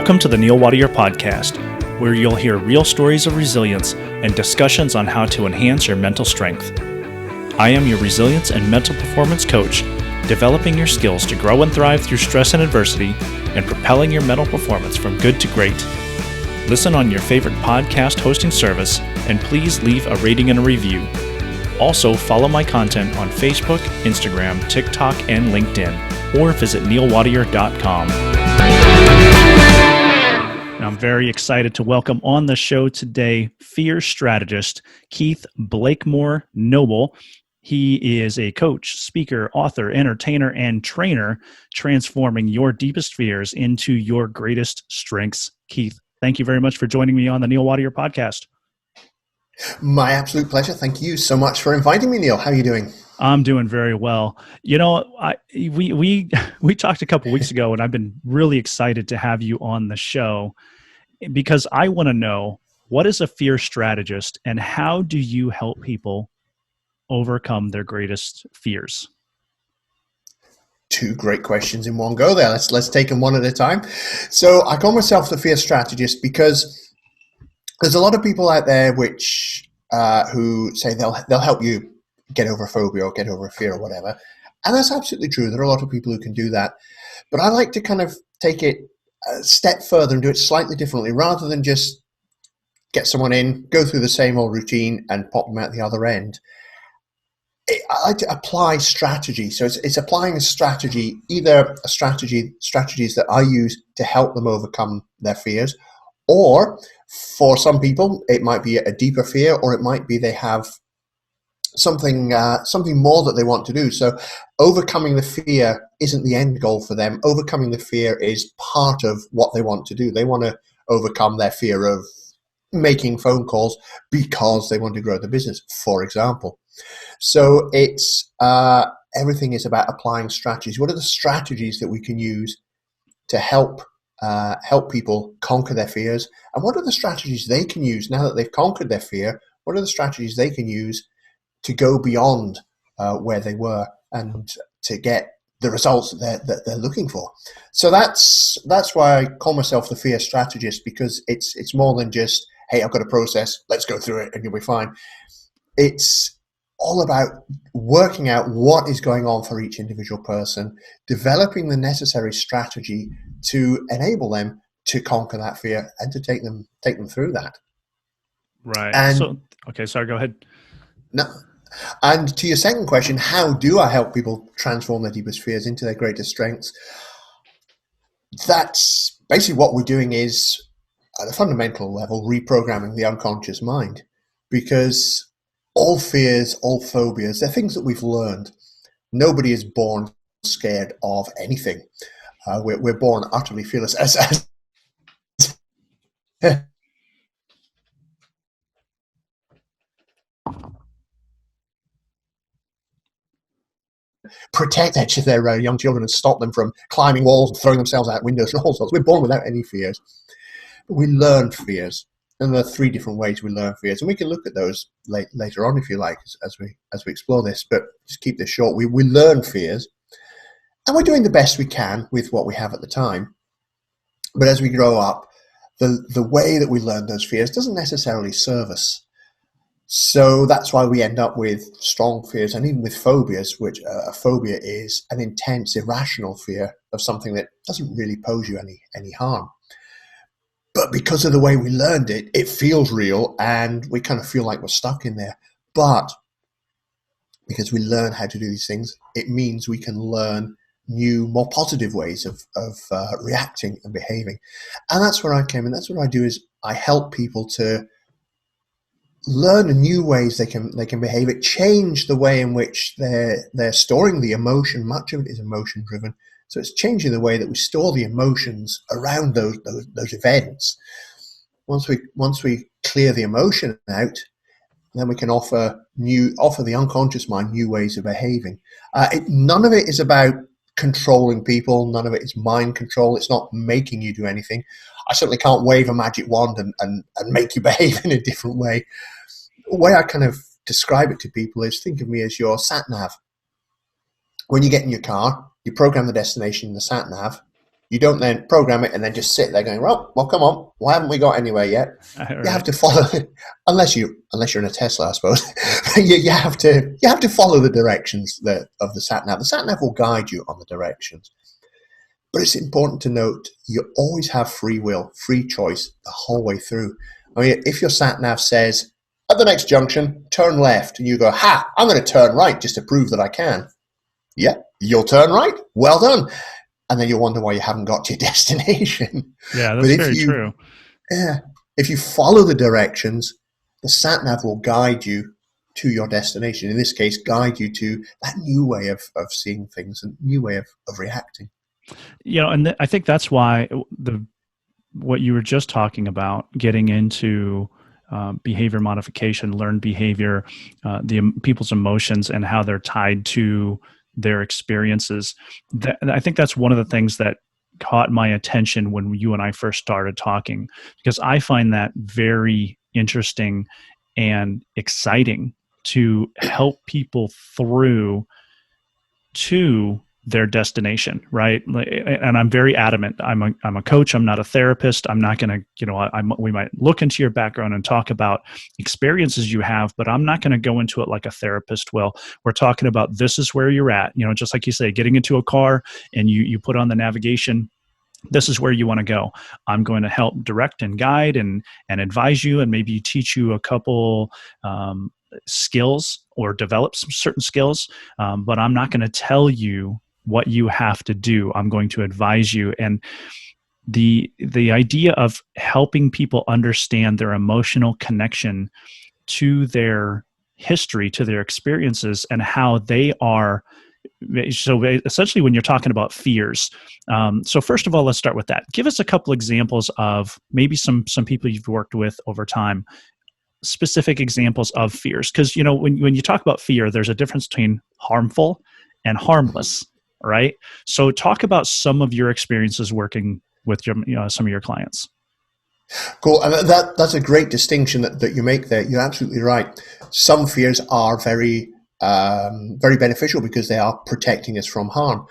Welcome to the Neil Wattier podcast, where you'll hear real stories of resilience and discussions on how to enhance your mental strength. I am your resilience and mental performance coach, developing your skills to grow and thrive through stress and adversity and propelling your mental performance from good to great. Listen on your favorite podcast hosting service, and please leave a rating and a review. Also, follow my content on Facebook, Instagram, TikTok, and LinkedIn, or visit neilwattier.com. I'm very excited to welcome on the show today fear strategist Keith Blakemore-Noble. He is a coach, speaker, author, entertainer, and trainer, transforming your deepest fears into your greatest strengths. Keith, thank you very much for joining me on the Neil Wattier podcast. My absolute pleasure. Thank you so much for inviting me, Neil. How are you doing? I'm doing very well. You know, we talked a couple weeks ago, and I've been really excited to have you on the show because I want to know, what is a fear strategist and how do you help people overcome their greatest fears? Two great questions in one go there. Let's take them one at a time. So I call myself the fear strategist because there's a lot of people out there who say they'll help you get over a phobia or get over a fear or whatever. And that's absolutely true. There are a lot of people who can do that. But I like to kind of take it a step further and do it slightly differently, rather than just get someone in, go through the same old routine and pop them out the other end. I like to apply strategy. So it's applying a strategy, either strategies that I use to help them overcome their fears, or for some people, it might be a deeper fear, or it might be they have something more that they want to do. So overcoming the fear isn't the end goal for them. Overcoming the fear is part of what they want to do. They want to overcome their fear of making phone calls because they want to grow the business, for example. So it's everything is about applying strategies. What are the strategies that we can use to help people conquer their fears? And what are the strategies they can use now that they've conquered their fear? What are the strategies they can use to go beyond where they were and to get the results that they're looking for? So that's why I call myself the fear strategist, because it's more than just, hey, I've got a process, let's go through it and you'll be fine. It's all about working out what is going on for each individual person, developing the necessary strategy to enable them to conquer that fear and to take them through that. Right. And go ahead. No. And to your second question, how do I help people transform their deepest fears into their greatest strengths? That's basically what we're doing, is at a fundamental level, reprogramming the unconscious mind, because all fears, all phobias, they're things that we've learned. Nobody is born scared of anything. We're born utterly fearless. Protect their young children and stop them from climbing walls and throwing themselves out windows and all sorts. We're born without any fears. But we learn fears. And there are three different ways we learn fears. And we can look at those later on if you like, as we explore this. But just keep this short. We learn fears. And we're doing the best we can with what we have at the time. But as we grow up, the way that we learn those fears doesn't necessarily serve us. So that's why we end up with strong fears, and even with phobias, which a phobia is an intense, irrational fear of something that doesn't really pose you any harm. But because of the way we learned it, it feels real, and we kind of feel like we're stuck in there. But because we learn how to do these things, it means we can learn new, more positive ways of reacting and behaving. And that's where I came in. That's what I do, is I help people to learn new ways they can behave. It change the way in which they're storing the emotion. Much of it is emotion driven, so it's changing the way that we store the emotions around those events. Once we clear the emotion out, then we can offer the unconscious mind new ways of behaving. None of it is about controlling people. None of it is mind control. It's not making you do anything. I certainly can't wave a magic wand and make you behave in a different way. The way I kind of describe it to people is, think of me as your sat nav. When you get in your car, you program the destination in the sat nav, You don't then program it and then just sit there going, well, come on, why haven't we got anywhere yet? Right. You have to follow, unless you're in a Tesla, I suppose. you have to follow the directions of the sat nav. The sat nav will guide you on the directions, but it's important to note you always have free will, free choice the whole way through. I mean, if your sat nav says at the next junction turn left, and you go, I'm going to turn right just to prove that I can. Yeah, you'll turn right. Well done. And then you'll wonder why you haven't got to your destination. Yeah, that's very true. Yeah, if you follow the directions, the sat nav will guide you to your destination. In this case, guide you to that new way of seeing things and new way of reacting. And I think that's why what you were just talking about, getting into behavior modification, learned behavior, people's emotions and how they're tied to their experiences. I think that's one of the things that caught my attention when you and I first started talking, because I find that very interesting and exciting to help people through to their destination, right? And I'm very adamant. I'm a coach. I'm not a therapist. I'm not going to, we might look into your background and talk about experiences you have, but I'm not going to go into it like a therapist will. We're talking about this is where you're at. Just like you say, getting into a car and you put on the navigation. This is where you want to go. I'm going to help direct and guide and advise you, and maybe teach you a couple skills or develop some certain skills. But I'm not going to tell you what you have to do. I'm going to advise you. And the idea of helping people understand their emotional connection to their history, to their experiences, and how they are. So essentially, when you're talking about fears, so first of all, let's start with that. Give us a couple examples of maybe some people you've worked with over time, specific examples of fears. Because when you talk about fear, there's a difference between harmful and harmless, right? So talk about some of your experiences working with some of your clients. Cool, and that's a great distinction that you make there. You're absolutely right. Some fears are very very beneficial because they are protecting us from harm.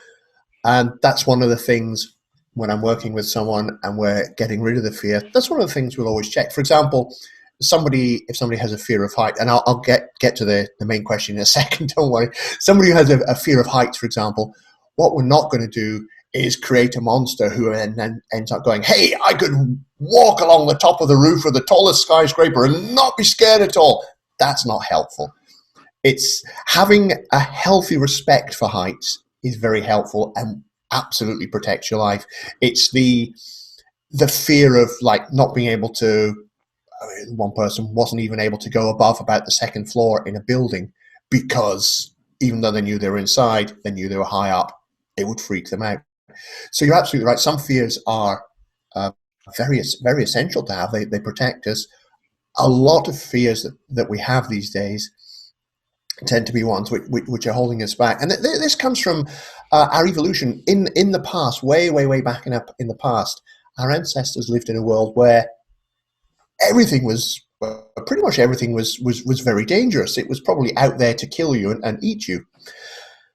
And that's one of the things when I'm working with someone and we're getting rid of the fear, that's one of the things we'll always check. For example, if somebody has a fear of height, and I'll get to the main question in a second, don't worry. Somebody who has a fear of heights, for example, what we're not going to do is create a monster who then ends up going, hey, I could walk along the top of the roof of the tallest skyscraper and not be scared at all. That's not helpful. It's having a healthy respect for heights is very helpful and absolutely protects your life. It's the fear of not being able to. One person wasn't even able to go above about the second floor in a building because even though they knew they were inside, they knew they were high up. It would freak them out. So you're absolutely right. Some fears are very, very essential to have. They protect us. A lot of fears that we have these days tend to be ones which are holding us back. And this comes from our evolution. In the past, way back in the past, our ancestors lived in a world where pretty much everything was very dangerous. It was probably out there to kill you and eat you.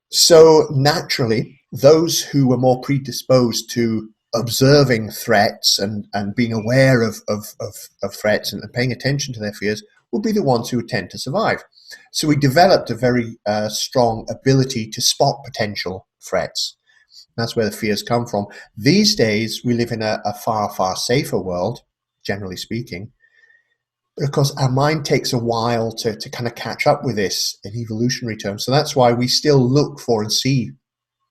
So naturally, those who were more predisposed to observing threats and being aware of threats and paying attention to their fears would be the ones who would tend to survive. So we developed a very strong ability to spot potential threats. That's where the fears come from. These days, we live in a far, far safer world, generally speaking. But of course, our mind takes a while to kind of catch up with this in evolutionary terms. So that's why we still look for and see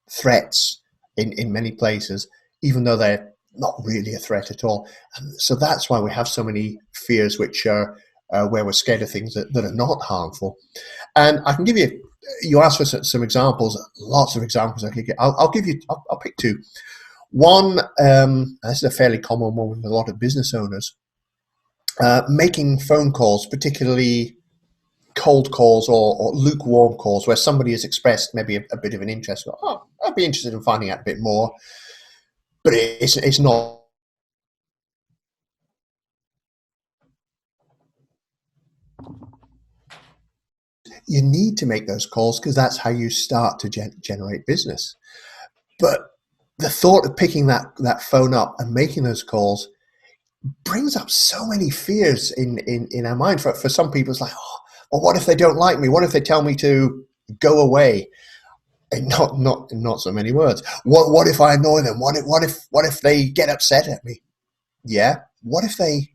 threats in many places, even though they're not really a threat at all. And so that's why we have so many fears which are where we're scared of things that are not harmful. And I can give you asked for some examples, lots of examples I could get. I'll pick two. One, this is a fairly common one with a lot of business owners, making phone calls, particularly cold calls or lukewarm calls, where somebody has expressed maybe a bit of an interest. I'd be interested in finding out a bit more, but it's not. You need to make those calls because that's how you start to generate business. But the thought of picking that phone up and making those calls brings up so many fears in our mind. For some people, it's like, oh, well, what if they don't like me? What if they tell me to go away? And not so many words. What if I annoy them? What if they get upset at me? Yeah. What if they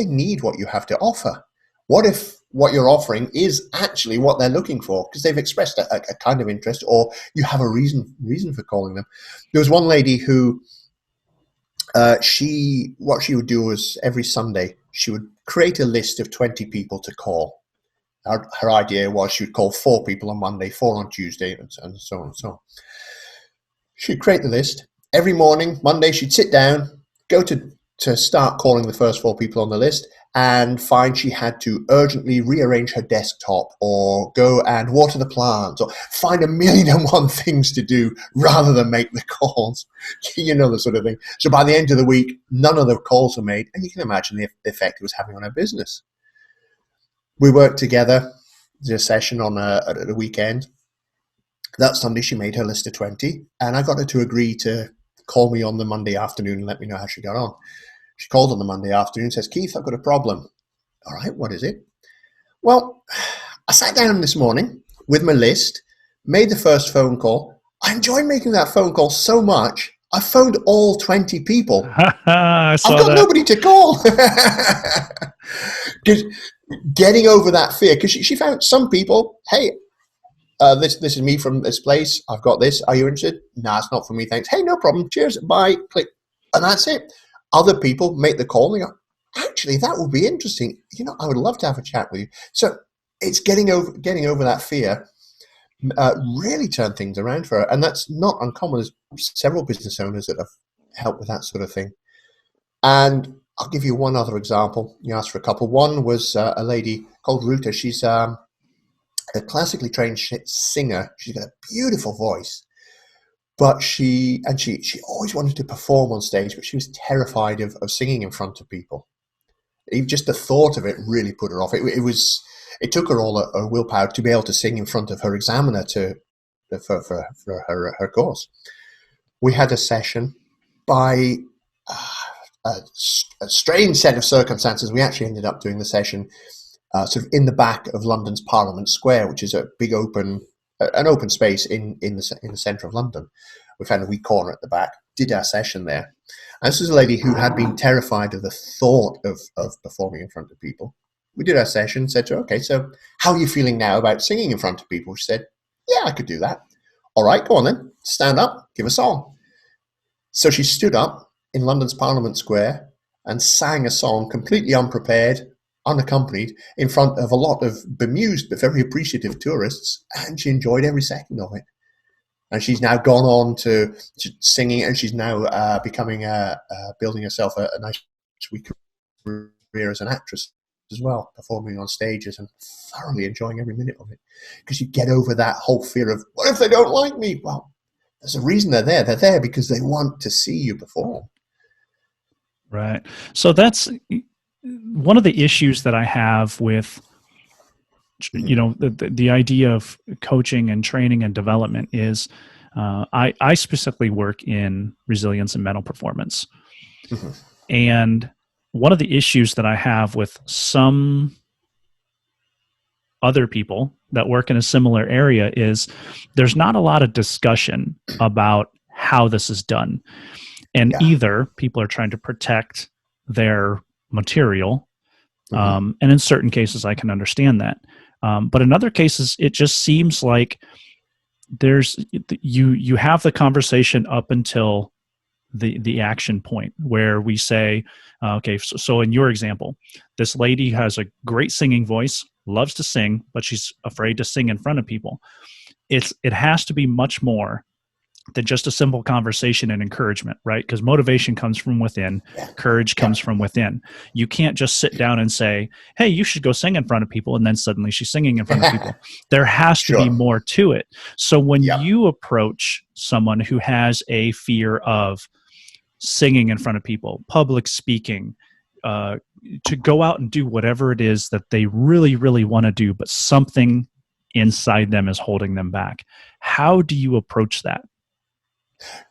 need what you have to offer? What if what you're offering is actually what they're looking for because they've expressed a kind of interest, or you have a reason for calling them? There was one lady who what she would do was every Sunday she would create a list of 20 people to call. Her idea was she would call 4 people on Monday, 4 on Tuesday, and so on and so on. She'd create the list. Every morning, Monday, she'd sit down, go to start calling the first 4 people on the list, and find she had to urgently rearrange her desktop or go and water the plants or find 1,000,001 things to do rather than make the calls. You know, the sort of thing. So by the end of the week, none of the calls were made, and you can imagine the effect it was having on her business. We worked together, did a session on a weekend. That Sunday, she made her list of 20, and I got her to agree to call me on the Monday afternoon and let me know how she got on. She called on the Monday afternoon and says, Keith, I've got a problem. All right, what is it? Well, I sat down this morning with my list, made the first phone call. I enjoyed making that phone call so much, I phoned all 20 people. I saw I've got that. nobody to call. Getting over that fear, because she found some people, hey, this is me from this place. I've got this. Are you interested? Nah, it's not for me. Thanks. Hey, no problem. Cheers. Bye. Click. And that's it. Other people make the call and they go, actually, that would be interesting. You know, I would love to have a chat with you. So it's getting over that fear really turned things around for her. And that's not uncommon. There's several business owners that have helped with that sort of thing. And I'll give you one other example. You asked for a couple. One was a lady called Ruta. She's a classically trained singer. She's got a beautiful voice, but she always wanted to perform on stage, but she was terrified of singing in front of people. Even just the thought of it really put her off. It took her all her willpower to be able to sing in front of her examiner for her course. We had a session by a strange set of circumstances. We actually ended up doing the session sort of in the back of London's Parliament Square, which is a big open space in the centre of London. We found a wee corner at the back, did our session there. And this is a lady who had been terrified of the thought of performing in front of people. We did our session, said to her, okay, so how are you feeling now about singing in front of people? She said, yeah, I could do that. All right, go on then, stand up, give a song. So she stood up in London's Parliament Square and sang a song completely unprepared, unaccompanied, in front of a lot of bemused but very appreciative tourists, and she enjoyed every second of it. And she's now gone on to singing, and she's now building herself a nice career as an actress as well, performing on stages and thoroughly enjoying every minute of it. Because you get over that whole fear of, what if they don't like me? Well, there's a reason they're there. They're there because they want to see you perform. Right. So that's one of the issues that I have with, you know, the idea of coaching and training and development is I specifically work in resilience and mental performance. Mm-hmm. And one of the issues that I have with some other people that work in a similar area is there's not a lot of discussion about how this is done. And either people are trying to protect their material, and in certain cases I can understand that. But in other cases, it just seems like you have the conversation up until the action point where we say, okay, so in your example, this lady has a great singing voice, loves to sing, but she's afraid to sing in front of people. It has to be much more than just a simple conversation and encouragement, right? Because motivation comes from within, courage comes from within. You can't just sit down and say, hey, you should go sing in front of people, and then suddenly she's singing in front of people. There has to be more to it. So when you approach someone who has a fear of singing in front of people, public speaking, to go out and do whatever it is that they really, really want to do, but something inside them is holding them back, how do you approach that?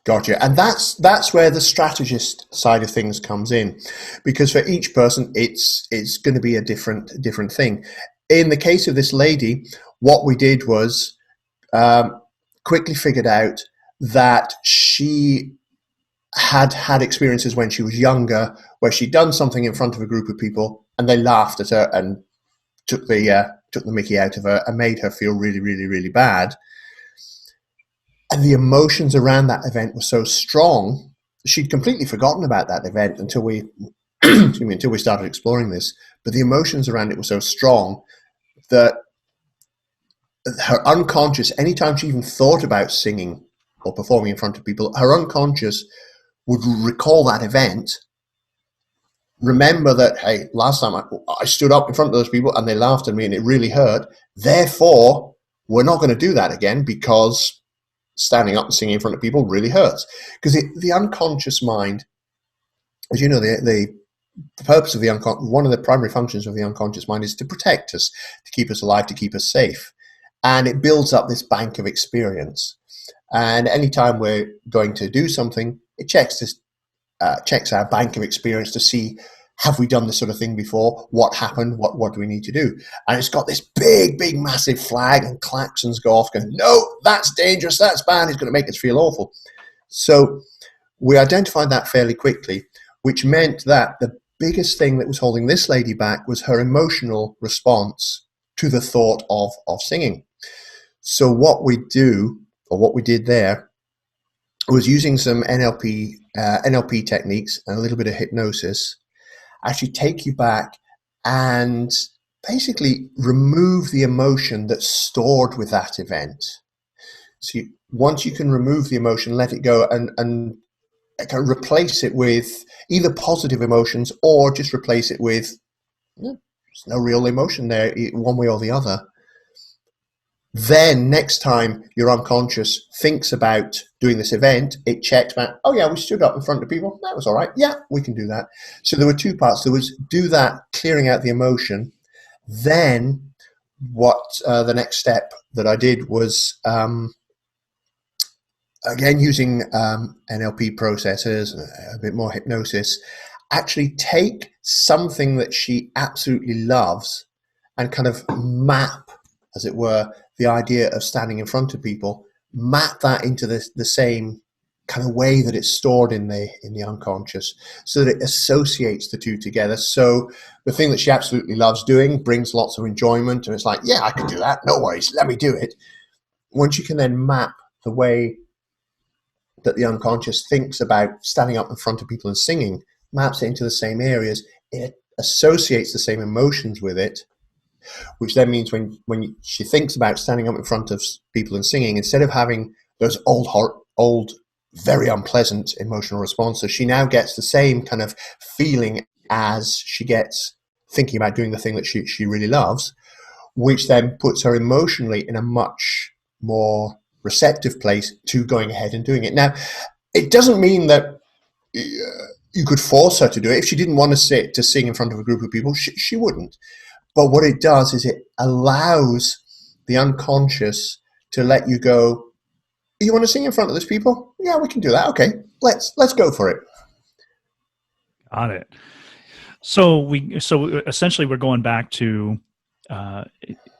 Gotcha. And that's where the strategist side of things comes in, because for each person, it's going to be a different thing. In the case of this lady, what we did was quickly figured out that she had experiences when she was younger where she'd done something in front of a group of people and they laughed at her and took the mickey out of her and made her feel really, really, really bad. And the emotions around that event were so strong, she'd completely forgotten about that event until we until we started exploring this. But the emotions around it were so strong that her unconscious, anytime she even thought about singing or performing in front of people, her unconscious would recall that event, remember that, hey, last time I stood up in front of those people and they laughed at me and it really hurt. Therefore, we're not going to do that again because standing up and singing in front of people really hurts. Because the unconscious mind, as you know, the purpose of the one of the primary functions of the unconscious mind is to protect us, to keep us alive, to keep us safe. And it builds up this bank of experience. And anytime we're going to do something, it checks our bank of experience to see, have we done this sort of thing before? What happened? What do we need to do? And it's got this big, massive flag and klaxons go off going, no, that's dangerous, that's bad, it's going to make us feel awful. So we identified that fairly quickly, which meant that the biggest thing that was holding this lady back was her emotional response to the thought of singing. So what we did there was using some NLP techniques and a little bit of hypnosis, actually take you back and basically remove the emotion that's stored with that event. So once you can remove the emotion, let it go and kind of replace it with either positive emotions or just replace it with, there's no real emotion there, one way or the other. Then next time your unconscious thinks about doing this event, it checks back, oh yeah, we stood up in front of people, that was all right, yeah, we can do that. So there were two parts. There was do that, clearing out the emotion. Then what the next step that I did was, again, using NLP processes, a bit more hypnosis, actually take something that she absolutely loves and kind of map, as it were, the idea of standing in front of people, map that into the same kind of way that it's stored in the unconscious, so that it associates the two together. So the thing that she absolutely loves doing brings lots of enjoyment, and it's like, yeah, I can do that, no worries, let me do it. Once you can then map the way that the unconscious thinks about standing up in front of people and singing, maps it into the same areas, it associates the same emotions with it, which then means when she thinks about standing up in front of people and singing, instead of having those old, very unpleasant emotional responses, she now gets the same kind of feeling as she gets thinking about doing the thing that she really loves, which then puts her emotionally in a much more receptive place to going ahead and doing it. Now, it doesn't mean that you could force her to do it. If she didn't want to sing in front of a group of people, she wouldn't. But what it does is it allows the unconscious to let you go, you want to sing in front of those people? Yeah, we can do that. Okay, let's go for it. Got it. So essentially we're going back to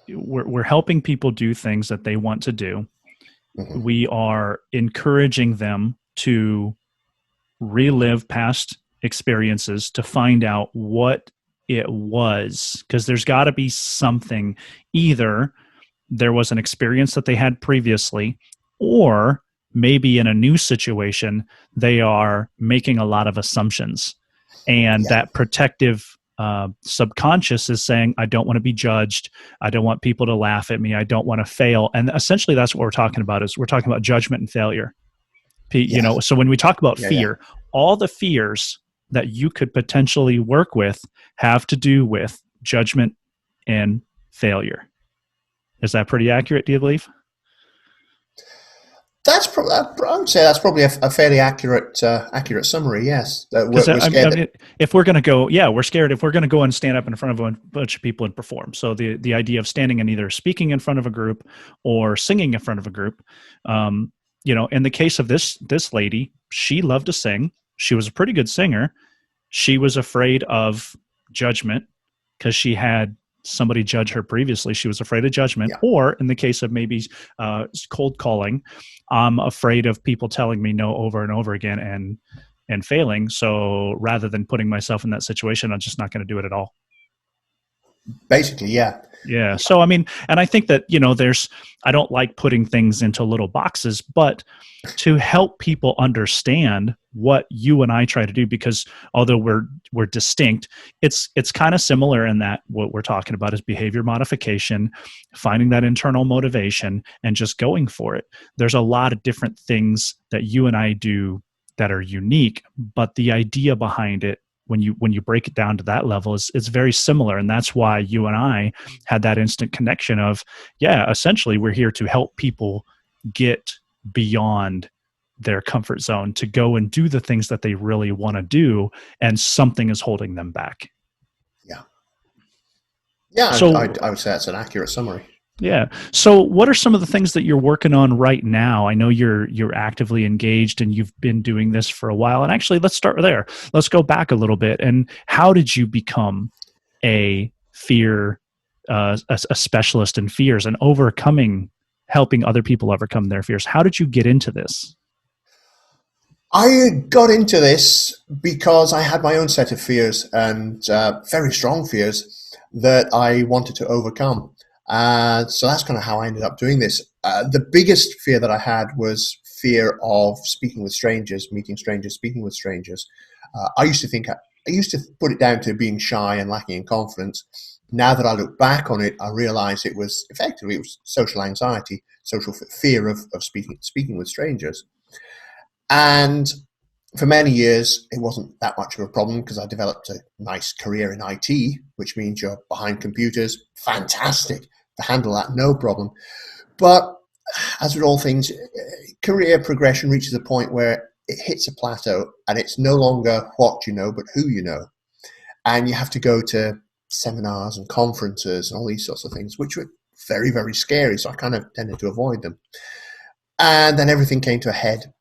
we're helping people do things that they want to do. Mm-hmm. We are encouraging them to relive past experiences to find out what it was, because there's got to be something. Either there was an experience that they had previously, or maybe in a new situation, they are making a lot of assumptions. And that protective subconscious is saying, I don't want to be judged. I don't want people to laugh at me. I don't want to fail. And essentially that's what we're talking about, is we're talking about judgment and failure. You know, so when we talk about fear, all the fears that you could potentially work with have to do with judgment and failure. Is that pretty accurate, do you believe? I would say that's probably a fairly accurate summary. Yes, we're scared. I mean, if we're going to go, we're scared. If we're going to go and stand up in front of a bunch of people and perform, so the idea of standing and either speaking in front of a group or singing in front of a group, in the case of this lady, she loved to sing. She was a pretty good singer. She was afraid of judgment because she had somebody judge her previously. She was afraid of judgment. Yeah. Or in the case of maybe cold calling, I'm afraid of people telling me no over and over again and failing. So rather than putting myself in that situation, I'm just not going to do it at all. Basically, yeah. Yeah. So, I mean, and I think that, I don't like putting things into little boxes, but to help people understand what you and I try to do, because although we're distinct, it's kind of similar in that what we're talking about is behavior modification, finding that internal motivation and just going for it. There's a lot of different things that you and I do that are unique, but the idea behind it, when you break it down to that level, it's very similar. And that's why you and I had that instant connection of, essentially we're here to help people get beyond their comfort zone, to go and do the things that they really want to do, and something is holding them back. Yeah. So I would say that's an accurate summary. Yeah. So what are some of the things that you're working on right now? I know you're actively engaged and you've been doing this for a while. And actually, let's start there. Let's go back a little bit. And how did you become a specialist in fears and helping other people overcome their fears? How did you get into this? I got into this because I had my own set of fears, and very strong fears that I wanted to overcome. So that's kind of how I ended up doing this. The biggest fear that I had was fear of speaking with strangers, meeting strangers, speaking with strangers. I used to put it down to being shy and lacking in confidence. Now that I look back on it, I realize it was social anxiety, social fear of speaking with strangers. And for many years, it wasn't that much of a problem because I developed a nice career in IT, which means you're behind computers. Fantastic. To handle that, no problem. But as with all things, career progression reaches a point where it hits a plateau and it's no longer what you know, but who you know. And you have to go to seminars and conferences and all these sorts of things, which were very, very scary. So I kind of tended to avoid them. And then everything came to a head.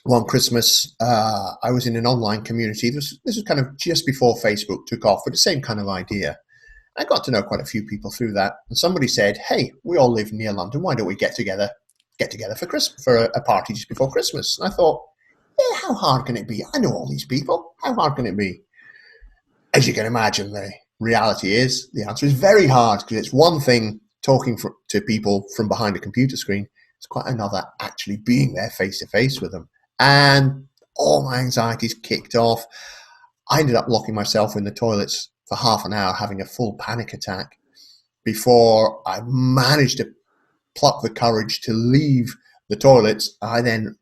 One Christmas, I was in an online community. This was kind of just before Facebook took off, but the same kind of idea. I got to know quite a few people through that. And somebody said, hey, we all live near London. Why don't we get together for Christmas, for a party just before Christmas? And I thought, how hard can it be? I know all these people. How hard can it be? As you can imagine, the reality is, the answer is very hard, because it's one thing talking to people from behind a computer screen. It's quite another actually being there face to face with them. And all my anxieties kicked off. I ended up locking myself in the toilets for half an hour, having a full panic attack, before I managed to pluck the courage to leave the toilets. I then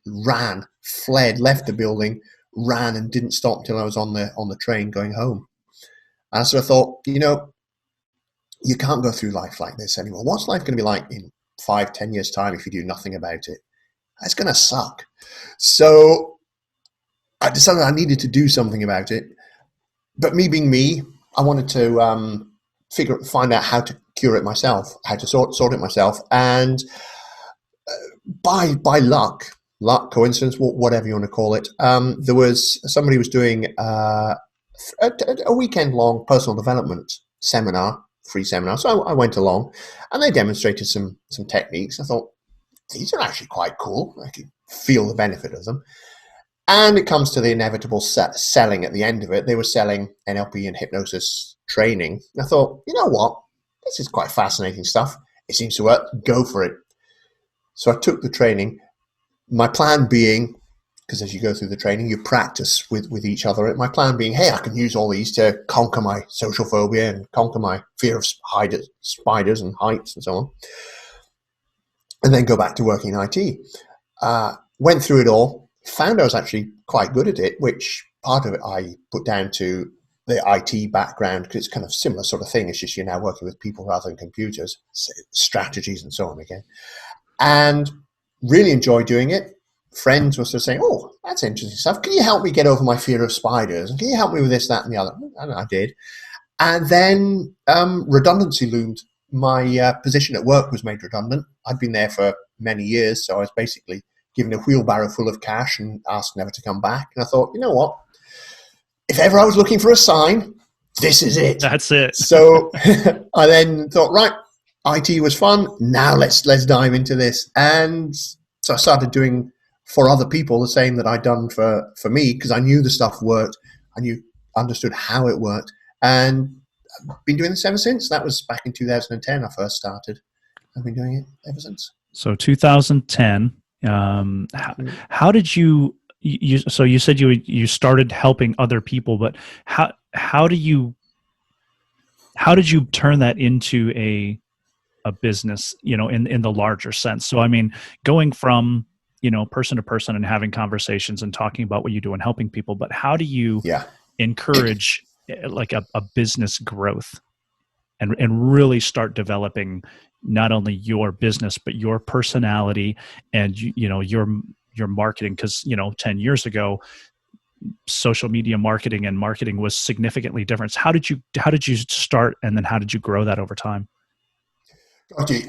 fled, left the building, ran, and didn't stop until I was on the train going home. And so I thought, you can't go through life like this anymore. What's life going to be like in 5-10 years' time if you do nothing about it? It's going to suck. So I decided I needed to do something about it. But me being me, I wanted to find out how to cure it myself, how to sort it myself. And by luck, coincidence, whatever you want to call it, there was somebody who was doing a weekend-long personal development seminar, free seminar. So I went along, and they demonstrated some techniques. I thought, these are actually quite cool. I could feel the benefit of them. And it comes to the inevitable selling at the end of it. They were selling NLP and hypnosis training. And I thought, you know what? This is quite fascinating stuff. It seems to work. Go for it. So I took the training. My plan being, because as you go through the training, you practice with each other. My plan being, hey, I can use all these to conquer my social phobia and conquer my fear of spiders and heights and so on. And then go back to working in IT. Went through it all. Found I was actually quite good at it, which part of it I put down to the IT background, because it's kind of similar sort of thing. It's just you're now working with people rather than computers, strategies and so on again. And really enjoyed doing it. Friends were sort of saying, oh, that's interesting stuff. Can you help me get over my fear of spiders? And can you help me with this, that, and the other? And I did. And then redundancy loomed. My position at work was made redundant. I'd been there for many years, so I was basically given a wheelbarrow full of cash and asked never to come back. And I thought, you know what? If ever I was looking for a sign, this is it. That's it. So I then thought, right, IT was fun. Now let's dive into this. And so I started doing for other people the same that I'd done for me, because I knew the stuff worked. I understood how it worked, and I've been doing this ever since. That was back in 2010 I first started. I've been doing it ever since. So 2010. How did you so you said you started helping other people, but how did you turn that into a business, in the larger sense? So I mean, going from person to person and having conversations and talking about what you do and helping people, but how do you encourage like a business growth and really start developing not only your business but your personality and your marketing? Because 10 years ago, social media marketing and marketing was significantly different. How did you start, and then how did you grow that over time? Got you.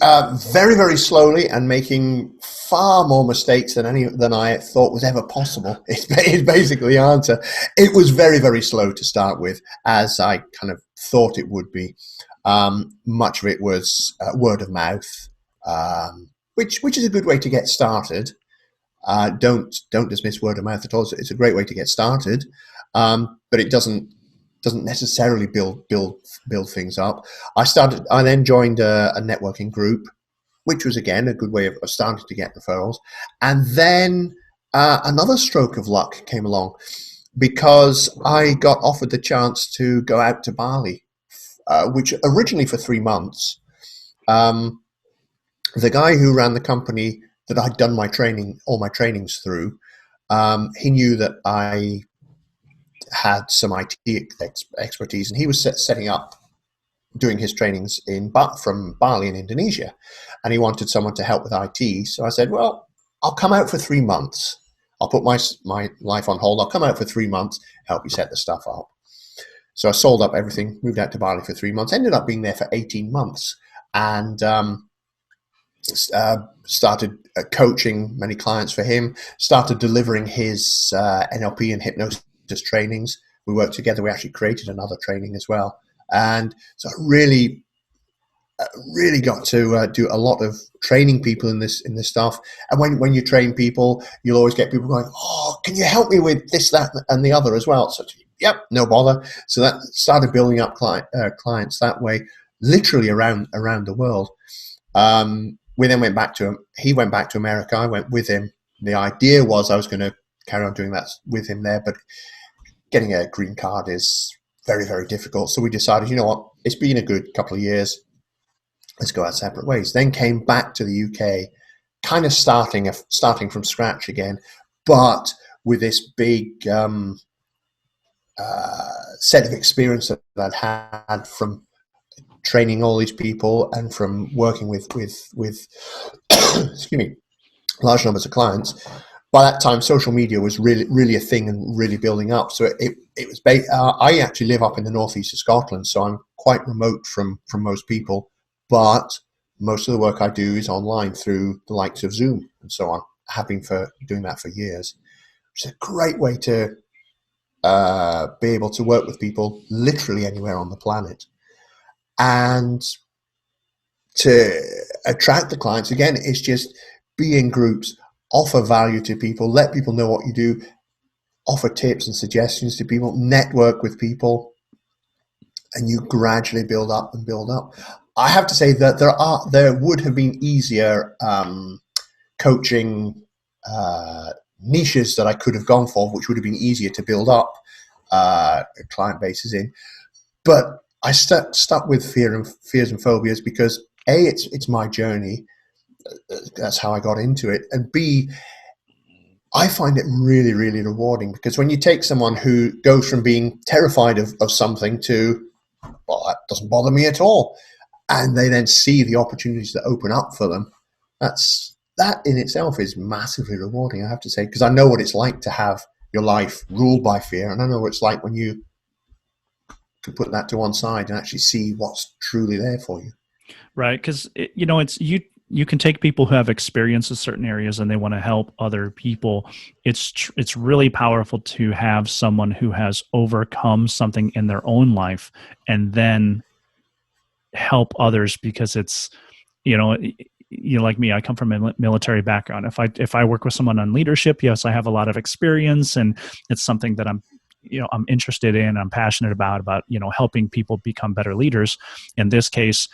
Very, very slowly, and making far more mistakes than I thought was ever possible. It's basically the answer. It was very, very slow to start with, as I kind of thought it would be. Much of it was word of mouth, which is a good way to get started. Don't dismiss word of mouth at all. It's a great way to get started, but it doesn't necessarily build things up. I then joined a networking group, which was again a good way of starting to get referrals. And then another stroke of luck came along, because I got offered the chance to go out to Bali, which originally for 3 months. The guy who ran the company that I'd done all my trainings through, he knew that I had some IT expertise, and he was setting up doing his trainings from Bali in Indonesia, and he wanted someone to help with IT. So I said, well, I'll come out for 3 months. I'll put my life on hold. I'll come out for 3 months, help you set the stuff up. So I sold up everything, moved out to Bali for 3 months, ended up being there for 18 months, and started coaching many clients for him, started delivering his NLP and hypnosis trainings. We worked together. We actually created another training as well. And so I really got to do a lot of training people in this stuff. And when you train people, you'll always get people going, oh, can you help me with this, that, and the other as well? So, yep, no bother. So that started building up clients that way, literally around the world. We then went back to him. He went back to America. I went with him. The idea was I was going to carry on doing that with him there, but getting a green card is very, very difficult. So we decided, you know what, it's been a good couple of years. Let's go our separate ways. Then came back to the UK, kind of starting from scratch again, but with this big set of experience that I'd had from training all these people and from working with excuse me, large numbers of clients. By that time, social media was really a thing and really building up. So it was. I actually live up in the northeast of Scotland, so I'm quite remote from most people. But most of the work I do is online through the likes of Zoom and so on. Have been doing that for years, which is a great way to be able to work with people literally anywhere on the planet. And to attract the clients, again, it's just be in groups, offer value to people, let people know what you do, offer tips and suggestions to people, network with people, and you gradually build up and build up. I have to say that there would have been easier coaching niches that I could have gone for, which would have been easier to build up client bases in. But I stuck with fears and phobias because A, it's my journey. That's how I got into it. And B, I find it really, really rewarding, because when you take someone who goes from being terrified of something to, well, that doesn't bother me at all, and they then see the opportunities that open up for them, that in itself is massively rewarding, I have to say, because I know what it's like to have your life ruled by fear, and I know what it's like when you can put that to one side and actually see what's truly there for you. Right, because it's you can take people who have experience in certain areas and they want to help other people. It's really powerful to have someone who has overcome something in their own life and then help others, because it's, like me, I come from a military background. If I work with someone on leadership, yes, I have a lot of experience, and it's something that I'm interested in, I'm passionate about, helping people become better leaders. In this case,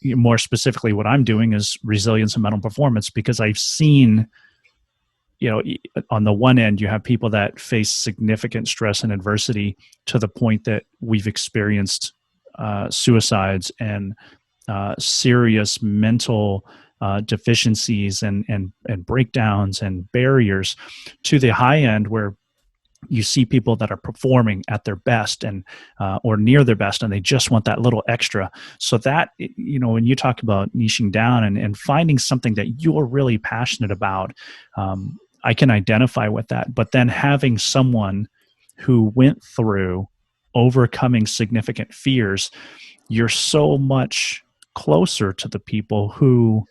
more specifically, what I'm doing is resilience and mental performance, because I've seen, on the one end, you have people that face significant stress and adversity to the point that we've experienced suicides and serious mental deficiencies and breakdowns and barriers, to the high end where you see people that are performing at their best and or near their best, and they just want that little extra. So that, when you talk about niching down and finding something that you're really passionate about, I can identify with that. But then having someone who went through overcoming significant fears, you're so much closer to the people who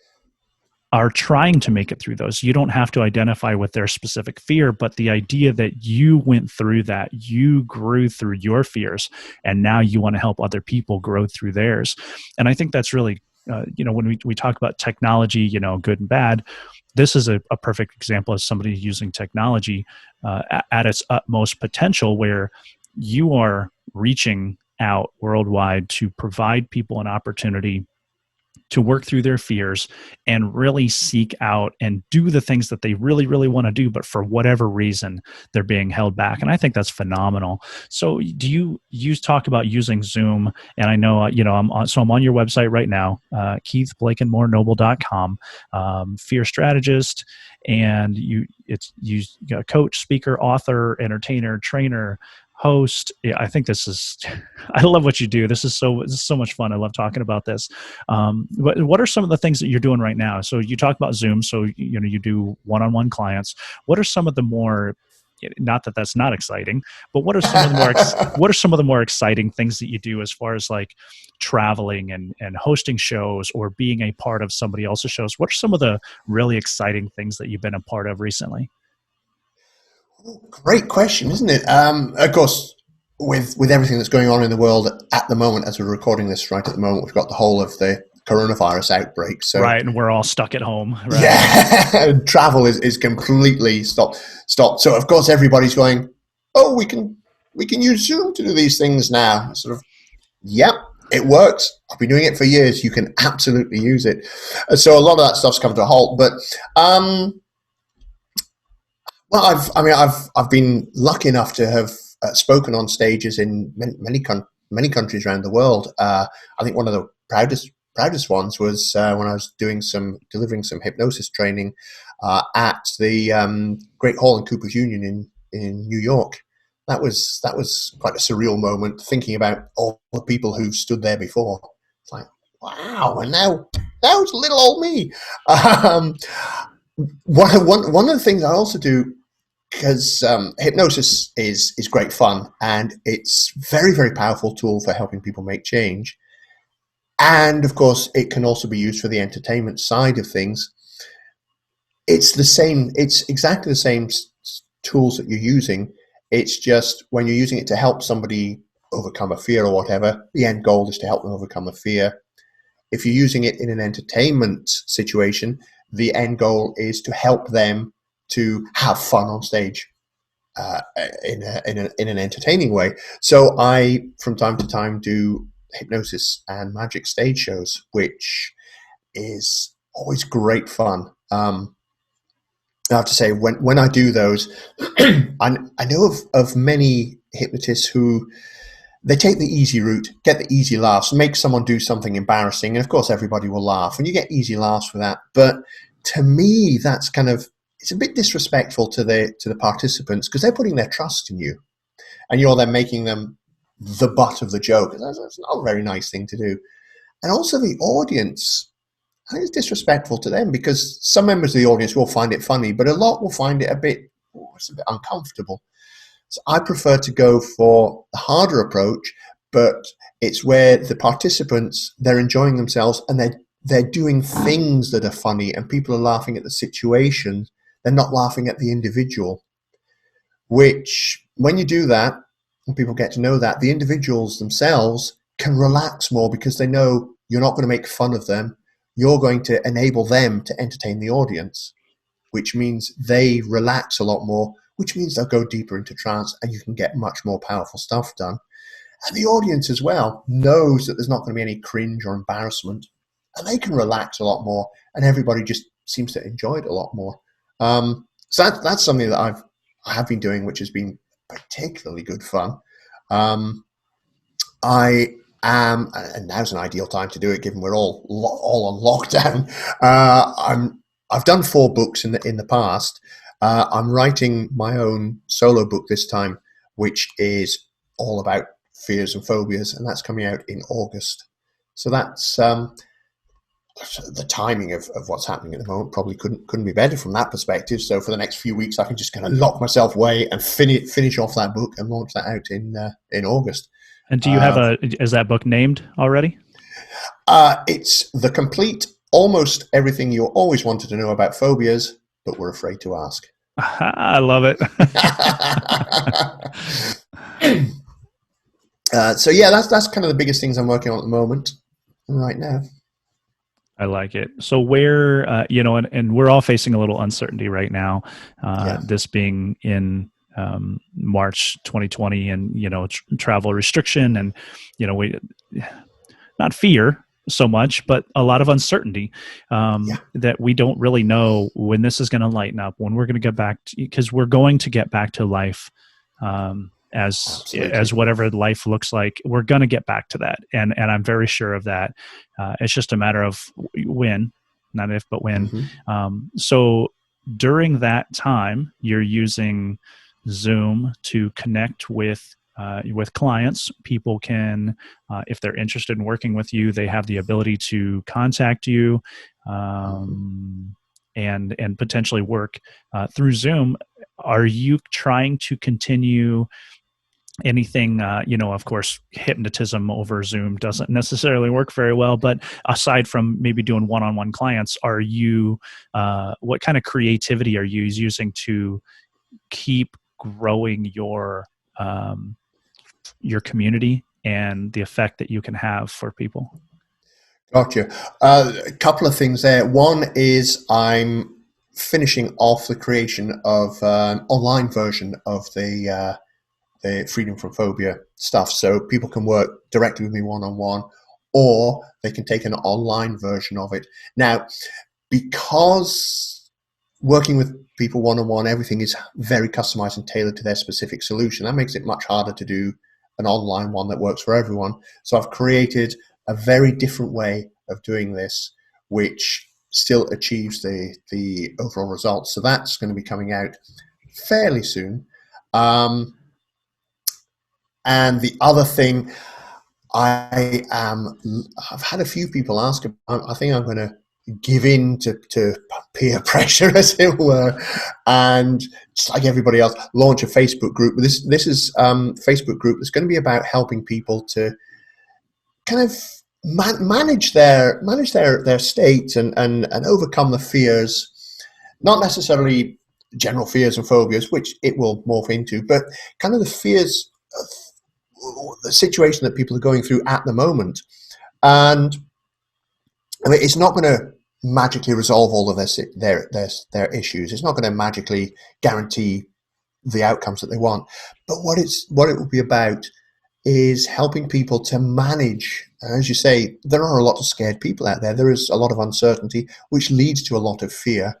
are trying to make it through those. You don't have to identify with their specific fear, but the idea that you went through that, you grew through your fears, and now you want to help other people grow through theirs. And I think that's really, when we talk about technology, good and bad, this is a perfect example of somebody using technology at its utmost potential, where you are reaching out worldwide to provide people an opportunity to work through their fears and really seek out and do the things that they really, really want to do, but for whatever reason, they're being held back. And I think that's phenomenal. So do you talk about using Zoom? And I know, I'm on your website right now, KeithBlakemore-Noble.com, Fear Strategist, and you got coach, speaker, author, entertainer, trainer, host. Yeah, I think I love what you do. This is so much fun. I love talking about this. But what are some of the things that you're doing right now? So you talk about Zoom. So, you do one-on-one clients. What are some of the more, not that that's not exciting, but what are some of the more exciting things that you do as far as like traveling and hosting shows or being a part of somebody else's shows? What are some of the really exciting things that you've been a part of recently? Great question, isn't it? Of course, with everything that's going on in the world at the moment, as we're recording this right at the moment, we've got the whole of the coronavirus outbreak. So right, and we're all stuck at home. Right? Yeah, travel is completely stopped. So of course everybody's going, oh, we can use Zoom to do these things now. Sort of, yep, it works. I've been doing it for years. You can absolutely use it. So a lot of that stuff's come to a halt, but. Well, I've been lucky enough to have spoken on stages in many countries around the world. I think one of the proudest ones was when I was delivering some hypnosis training at the Great Hall in Cooper's Union in New York. That was quite a surreal moment, thinking about all the people who stood there before. It's like, wow, and now it's little old me. One of the things I also do, because hypnosis is great fun, and it's very, very powerful tool for helping people make change. And of course, it can also be used for the entertainment side of things. It's exactly the same tools that you're using. It's just when you're using it to help somebody overcome a fear or whatever, the end goal is to help them overcome a fear. If you're using it in an entertainment situation, the end goal is to help them to have fun on stage in an entertaining way. So I, from time to time, do hypnosis and magic stage shows, which is always great fun. I have to say, when I do those, I know of many hypnotists who they take the easy route, get the easy laughs, make someone do something embarrassing, and of course everybody will laugh, and you get easy laughs for that. But to me, that's it's a bit disrespectful to the participants, because they're putting their trust in you, and you're then making them the butt of the joke. That's not a very nice thing to do. And also the audience, I think it's disrespectful to them, because some members of the audience will find it funny, but a lot will find it a bit uncomfortable. So I prefer to go for the harder approach, but it's where the participants, they're enjoying themselves and they're doing things that are funny and people are laughing at the situation. They're not laughing at the individual, which when you do that, and people get to know that, the individuals themselves can relax more because they know you're not going to make fun of them. You're going to enable them to entertain the audience, which means they relax a lot more, which means they'll go deeper into trance and you can get much more powerful stuff done. And the audience as well knows that there's not going to be any cringe or embarrassment, and they can relax a lot more, and everybody just seems to enjoy it a lot more. So that's something that I have been doing, which has been particularly good fun. I am, and now's an ideal time to do it, given we're all on lockdown. I've done 4 books in the past. I'm writing my own solo book this time, which is all about fears and phobias, and that's coming out in August. So that's the timing of what's happening at the moment probably couldn't be better from that perspective. So for the next few weeks, I can just kind of lock myself away and finish off that book and launch that out in August. And do you have is that book named already? It's the complete, almost everything you always wanted to know about phobias, but were afraid to ask. I love it. So yeah, that's kind of the biggest things I'm working on at the moment right now. I like it. So where, and we're all facing a little uncertainty right now, this being in March 2020 and, travel restriction and, we not fear so much, but a lot of uncertainty that we don't really know when this is going to lighten up, when we're going to get back because we're going to get back to life as whatever life looks like. We're going to get back to that. And I'm very sure of that. It's just a matter of when, not if, but when. Mm-hmm. So during that time, you're using Zoom to connect with clients. People can, if they're interested in working with you, they have the ability to contact you and potentially work through Zoom. Are you trying to continue anything, of course, hypnotism over Zoom doesn't necessarily work very well, but aside from maybe doing one-on-one clients, are you, what kind of creativity are you using to keep growing your community and the effect that you can have for people? Gotcha. A couple of things there. One is I'm finishing off the creation of an online version of the Freedom from Phobia stuff. So people can work directly with me one-on-one, or they can take an online version of it. Now, because working with people one-on-one, everything is very customized and tailored to their specific solution. That makes it much harder to do an online one that works for everyone. So I've created a very different way of doing this, which still achieves the overall results. So that's going to be coming out fairly soon. And the other thing, I've had a few people ask about, I think I'm going to give in to peer pressure, as it were, and just like everybody else, launch a Facebook group. This is Facebook group that's going to be about helping people to kind of manage their state and overcome the fears, not necessarily general fears and phobias, which it will morph into, but kind of the fears of the situation that people are going through at the moment. And I mean, it's not going to magically resolve all of their issues. It's not going to magically guarantee the outcomes that they want. But what it will be about is helping people to manage. As you say, there are a lot of scared people out there. There is a lot of uncertainty, which leads to a lot of fear.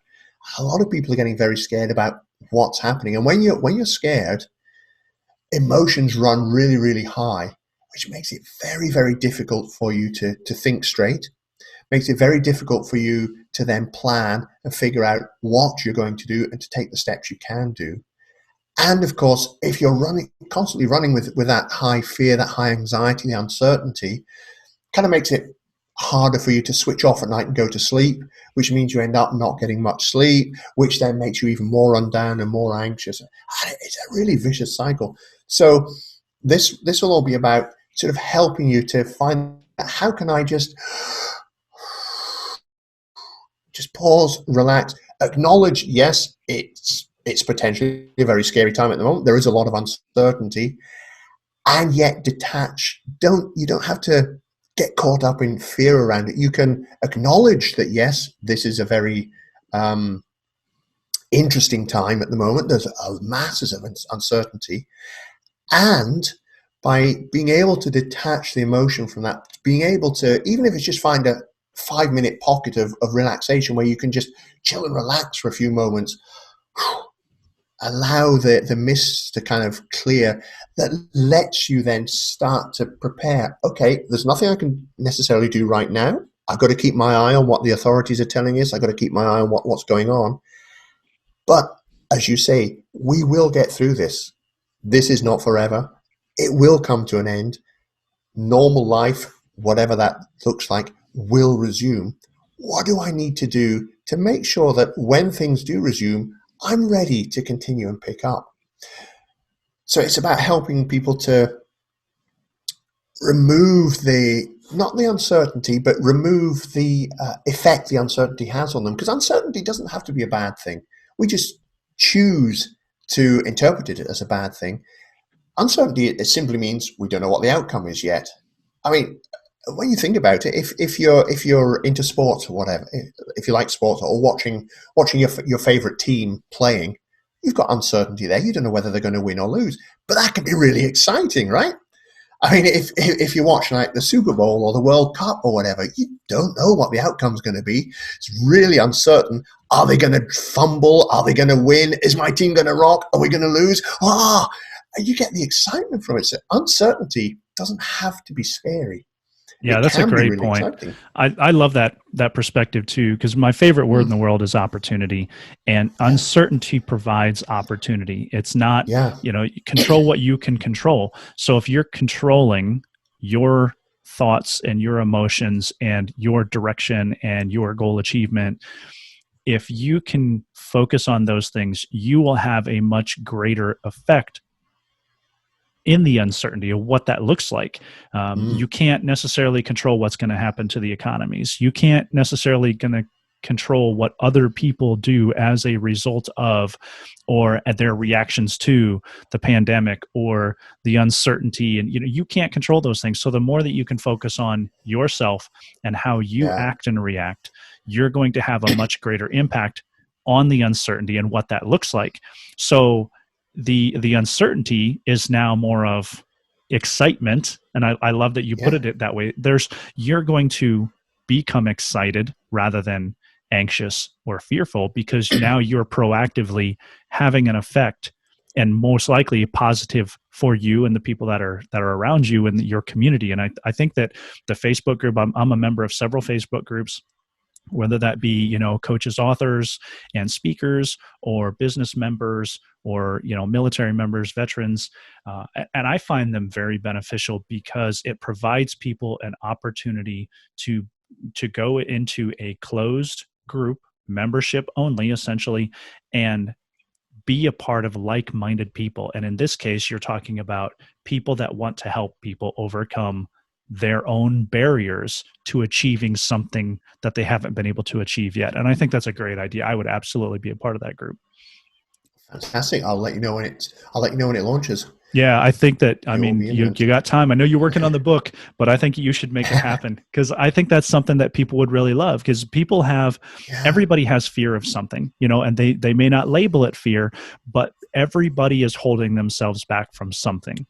A lot of people are getting very scared about what's happening. And when you're scared, emotions run really, really high, which makes it very, very difficult for you to think straight. Makes it very difficult for you to then plan and figure out what you're going to do and to take the steps you can do. And of course, if you're constantly running with that high fear, that high anxiety, the uncertainty, kind of makes it harder for you to switch off at night and go to sleep, which means you end up not getting much sleep, which then makes you even more undone and more anxious. It's a really vicious cycle. So this will all be about sort of helping you to find, how can I just Just pause, relax, acknowledge, yes, it's potentially a very scary time at the moment. There is a lot of uncertainty, and yet detach. You don't have to get caught up in fear around it. You can acknowledge that, yes, this is a very interesting time at the moment. There's masses of uncertainty. And by being able to detach the emotion from that, being able to, even if it's just find a 5-minute pocket of relaxation where you can just chill and relax for a few moments, allow the mist to kind of clear, that lets you then start to prepare. Okay, there's nothing I can necessarily do right now. I've got to keep my eye on what the authorities are telling us. I've got to keep my eye on what's going on. But as you say, we will get through this. This is not forever. It will come to an end. Normal life, whatever that looks like, will resume. What do I need to do to make sure that when things do resume, I'm ready to continue and pick up? So it's about helping people to remove not the uncertainty, but remove the effect the uncertainty has on them. Because uncertainty doesn't have to be a bad thing. We just choose to interpret it as a bad thing. Uncertainty, it simply means we don't know what the outcome is yet. I mean, when you think about it, if you're into sports or whatever, if you like sports or watching your favorite team playing, you've got uncertainty there. You don't know whether they're going to win or lose, but that can be really exciting, right? I mean, if you watch like the Super Bowl or the World Cup or whatever, you don't know what the outcome's going to be. It's really uncertain. Are they going to fumble? Are they going to win? Is my team going to rock? Are we going to lose? You get the excitement from it. So uncertainty doesn't have to be scary. Yeah, that's a great point. Exciting. I love that perspective too, because my favorite word in the world is opportunity, and uncertainty provides opportunity. It's not, control what you can control. So if you're controlling your thoughts and your emotions and your direction and your goal achievement, if you can focus on those things, you will have a much greater effect in the uncertainty of what that looks like. You can't necessarily control what's going to happen to the economies. You can't necessarily going to control what other people do as a result of or at their reactions to the pandemic or the uncertainty. And you can't control those things. So the more that you can focus on yourself and how you act and react, you're going to have a much greater impact on the uncertainty and what that looks like. So the uncertainty is now more of excitement, and I love that you put it that way. You're going to become excited rather than anxious or fearful, because now you're proactively having an effect, and most likely positive for you and the people that are around you in your community. And I think that the Facebook group, I'm a member of several Facebook groups, whether that be, coaches, authors, and speakers, or business members, or, military members, veterans. And I find them very beneficial because it provides people an opportunity to go into a closed group, membership only, essentially, and be a part of like-minded people. And in this case, you're talking about people that want to help people overcome their own barriers to achieving something that they haven't been able to achieve yet. And I think that's a great idea. I would absolutely be a part of that group. Fantastic. I'll let you know when it launches. Yeah, I think that, you got time. I know you're working on the book, but I think you should make it happen, because I think that's something that people would really love, because people everybody has fear of something, and they may not label it fear, but everybody is holding themselves back from something.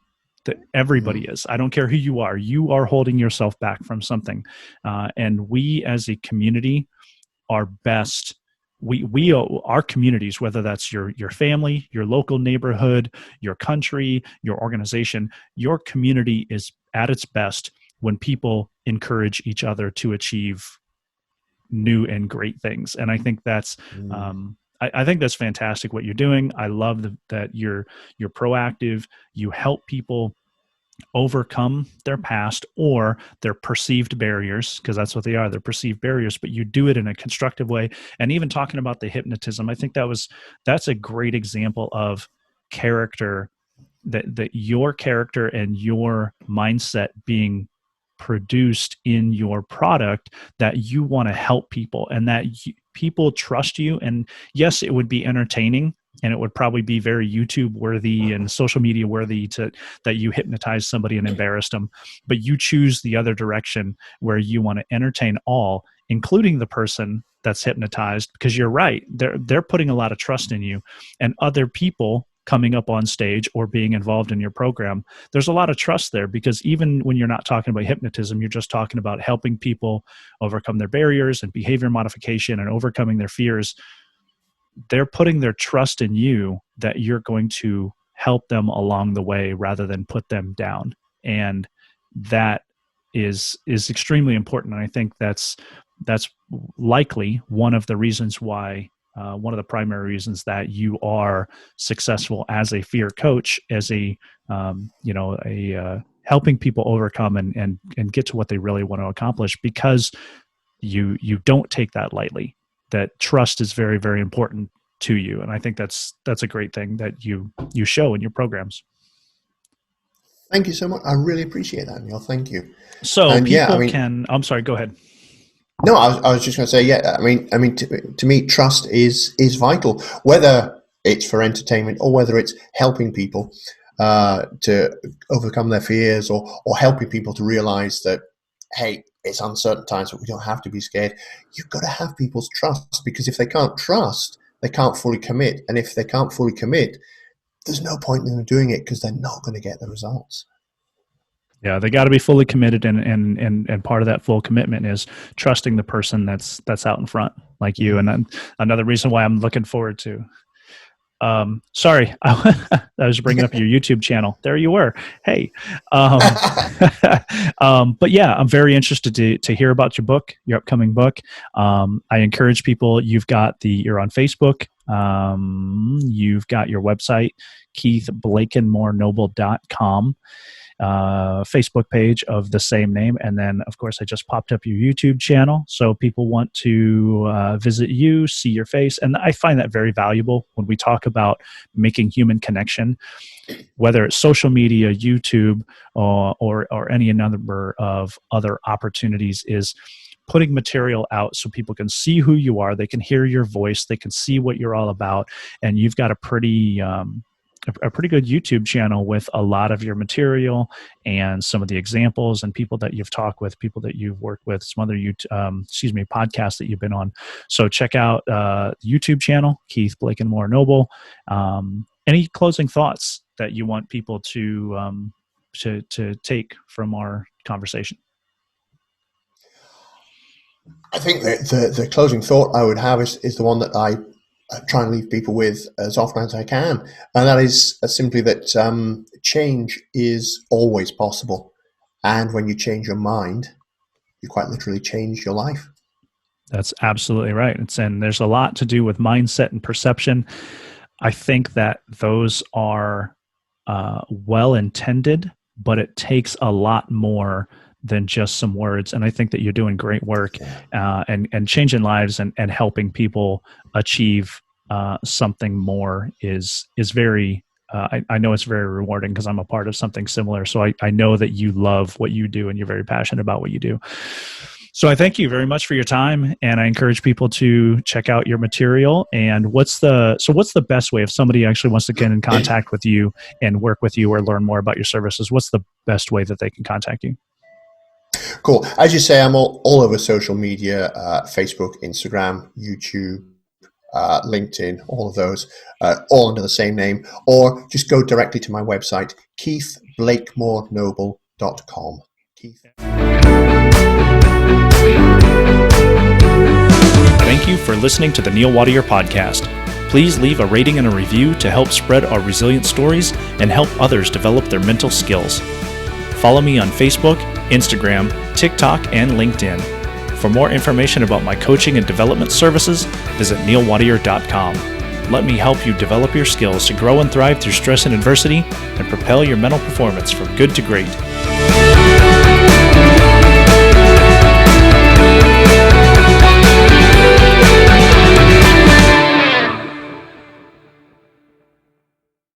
That everybody is. I don't care who you are holding yourself back from something. And we as a community are best. Our communities, whether that's your family, your local neighborhood, your country, your organization, your community is at its best when people encourage each other to achieve new and great things. And I think that's I think that's fantastic what you're doing. I love that you're proactive. You help people overcome their past or their perceived barriers, because that's what they are. They're perceived barriers, but you do it in a constructive way. And even talking about the hypnotism, I think that's a great example of character, that your character and your mindset being produced in your product that you want to help people, and that people trust you. And yes, it would be entertaining, and it would probably be very YouTube worthy and social media worthy that you hypnotize somebody and embarrass them. But you choose the other direction where you want to entertain all, including the person that's hypnotized, because you're right. They're putting a lot of trust in you, and other people coming up on stage or being involved in your program. There's a lot of trust there, because even when you're not talking about hypnotism, you're just talking about helping people overcome their barriers and behavior modification and overcoming their fears. They're putting their trust in you that you're going to help them along the way rather than put them down. And that is extremely important. And I think that's likely one of the reasons why, one of the primary reasons that you are successful as a fear coach, as helping people overcome and get to what they really want to accomplish, because you don't take that lightly. That trust is very, very important to you. And I think that's a great thing that you show in your programs. Thank you so much. I really appreciate that, Neil. Thank you. So I'm sorry, go ahead. No, I was just going to say, yeah. I mean, to me, trust is vital. Whether it's for entertainment or whether it's helping people to overcome their fears, or helping people to realize that, hey, it's uncertain times, but we don't have to be scared. You've got to have people's trust, because if they can't trust, they can't fully commit, and if they can't fully commit, there's no point in them doing it, because they're not going to get the results. Yeah, they got to be fully committed, and part of that full commitment is trusting the person that's out in front, like you. And then another reason why I'm looking forward to. Sorry, I was bringing up your YouTube channel. There you were. Hey, but yeah, I'm very interested to hear about your book, your upcoming book. I encourage people. You're on Facebook. You've got your website, KeithBlakemore-Noble.com. Facebook page of the same name. And then, of course, I just popped up your YouTube channel. So people want to visit you, see your face. And I find that very valuable when we talk about making human connection, whether it's social media, YouTube, or any number of other opportunities, is putting material out so people can see who you are. They can hear your voice. They can see what you're all about. And you've got a pretty good YouTube channel with a lot of your material and some of the examples and people that you've talked with, people that you've worked with, some other podcasts that you've been on. So check out the YouTube channel, Keith Blakemore-Noble. Any closing thoughts that you want people to take from our conversation? I think that the closing thought I would have is the one that I try and leave people with as often as I can, and that is simply that change is always possible, and when you change your mind, you quite literally change your life. That's absolutely right. And there's a lot to do with mindset and perception. I think that those are well intended, but it takes a lot more than just some words. And I think that you're doing great work and changing lives and helping people achieve something more is very, I know it's very rewarding, because I'm a part of something similar. So I know that you love what you do and you're very passionate about what you do. So I thank you very much for your time, and I encourage people to check out your material. And what's the best way if somebody actually wants to get in contact with you and work with you or learn more about your services? What's the best way that they can contact you? Cool. As you say, I'm all over social media, Facebook, Instagram, YouTube, LinkedIn, all of those, all under the same name, or just go directly to my website, KeithBlakemore-Noble.com. Keith. Thank you for listening to the Neil Wattier podcast. Please leave a rating and a review to help spread our resilient stories and help others develop their mental skills. Follow me on Facebook, Instagram, TikTok, and LinkedIn. For more information about my coaching and development services, visit neilwattier.com. Let me help you develop your skills to grow and thrive through stress and adversity and propel your mental performance from good to great.